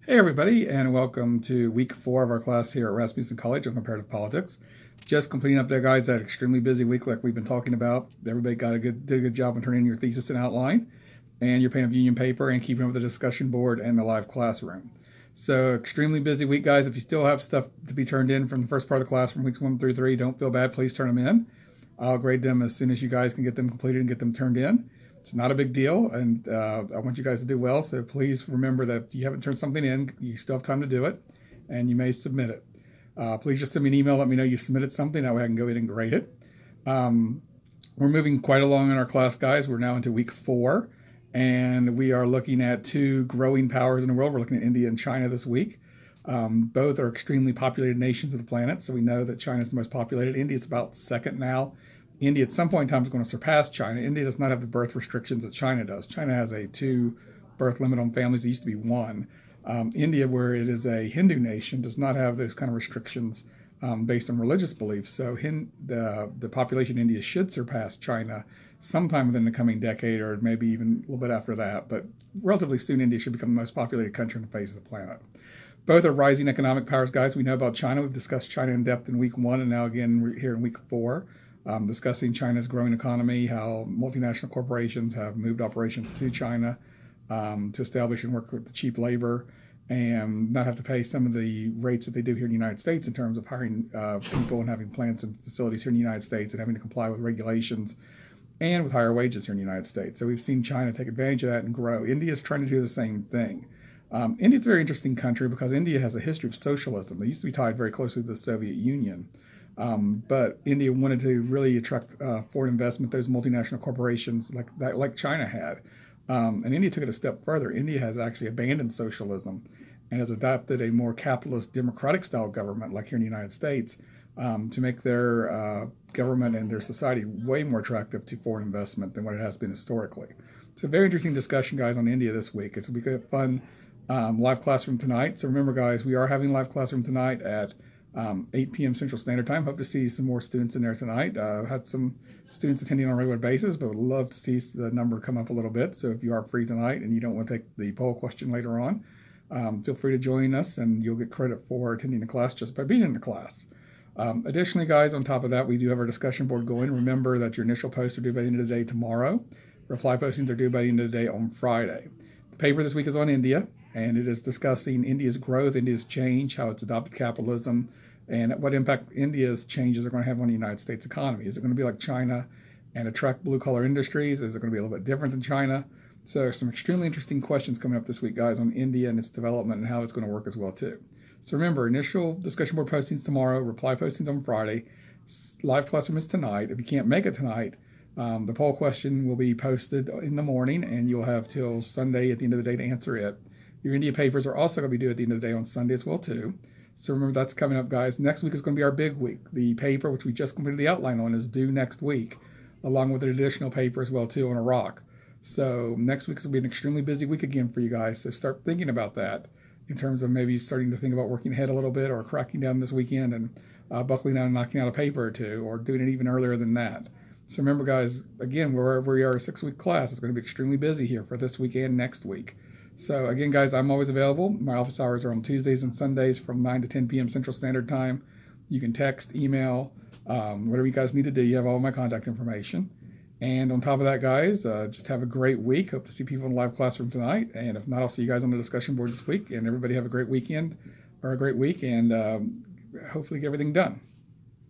Hey everybody, and welcome to week 4 of our class here at Rasmussen College on Comparative Politics. Just completing up there, guys, that extremely busy week like we've been talking about. Everybody did a good job on turning in your thesis and outline, and your pen of union paper, and keeping up with the discussion board and the live classroom. So extremely busy week, guys. If you still have stuff to be turned in from the first part of the class from weeks 1 through 3, don't feel bad. Please turn them in. I'll grade them as soon as you guys can get them completed and get them turned in. It's not a big deal, and I want you guys to do well, so please remember that if you haven't turned something in, you still have time to do it, and you may submit it. Please just send me an email, let me know you submitted something, that way I can go ahead and grade it. We're moving quite along in our class, guys. We're now into week 4, and we are looking at two growing powers in the world. We're looking at India and China this week. Both are extremely populated nations of the planet, so we know that China is the most populated. India is about second now. India at some point in time is going to surpass China. India does not have the birth restrictions that China does. China has a 2 birth limit on families. It used to be 1. India, where it is a Hindu nation, does not have those kind of restrictions based on religious beliefs. So the population in India should surpass China sometime within the coming decade, or maybe even a little bit after that. But relatively soon, India should become the most populated country on the face of the planet. Both are rising economic powers, guys. We know about China. We've discussed China in depth in week 1, and now again we're here in week 4. Discussing China's growing economy, how multinational corporations have moved operations to China to establish and work with the cheap labor and not have to pay some of the rates that they do here in the United States in terms of hiring people and having plants and facilities here in the United States and having to comply with regulations and with higher wages here in the United States. So we've seen China take advantage of that and grow. India is trying to do the same thing. India is a very interesting country because India has a history of socialism. They used to be tied very closely to the Soviet Union. But India wanted to really attract foreign investment, those multinational corporations like China had. And India took it a step further. India has actually abandoned socialism and has adopted a more capitalist, democratic style government like here in the United States to make their government and their society way more attractive to foreign investment than what it has been historically. So very interesting discussion, guys, on India this week. It's a week of fun live classroom tonight. So remember, guys, we are having live classroom tonight at 8 p.m. Central Standard Time. Hope to see some more students in there tonight. I've had some students attending on a regular basis, but would love to see the number come up a little bit. So if you are free tonight and you don't want to take the poll question later on, feel free to join us and you'll get credit for attending the class just by being in the class. Additionally, guys, on top of that, we do have our discussion board going. Remember that your initial posts are due by the end of the day tomorrow. Reply postings are due by the end of the day on Friday. The paper this week is on India, and it is discussing India's growth, India's change, how it's adopted capitalism, and what impact India's changes are going to have on the United States economy. Is it going to be like China and attract blue-collar industries? Is it going to be a little bit different than China? So some extremely interesting questions coming up this week, guys, on India and its development and how it's going to work as well, too. So remember, initial discussion board postings tomorrow, reply postings on Friday, live classroom is tonight. If you can't make it tonight, the poll question will be posted in the morning, and you'll have till Sunday at the end of the day to answer it. Your India papers are also going to be due at the end of the day on Sunday as well, too. So remember, that's coming up, guys. Next week is going to be our big week. The paper, which we just completed the outline on, is due next week, along with an additional paper as well, too, on Iraq. So next week is going to be an extremely busy week again for you guys. So start thinking about that in terms of maybe starting to think about working ahead a little bit or cracking down this weekend and buckling down and knocking out a paper or two, or doing it even earlier than that. So remember, guys, again, wherever we are, a 6-week class, it's going to be extremely busy here for this week and next week. So again, guys, I'm always available. My office hours are on Tuesdays and Sundays from 9 to 10 p.m. Central Standard Time. You can text, email, whatever you guys need to do. You have all my contact information. And on top of that, guys, just have a great week. Hope to see people in the live classroom tonight. And if not, I'll see you guys on the discussion board this week. And everybody have a great weekend or a great week, and hopefully get everything done.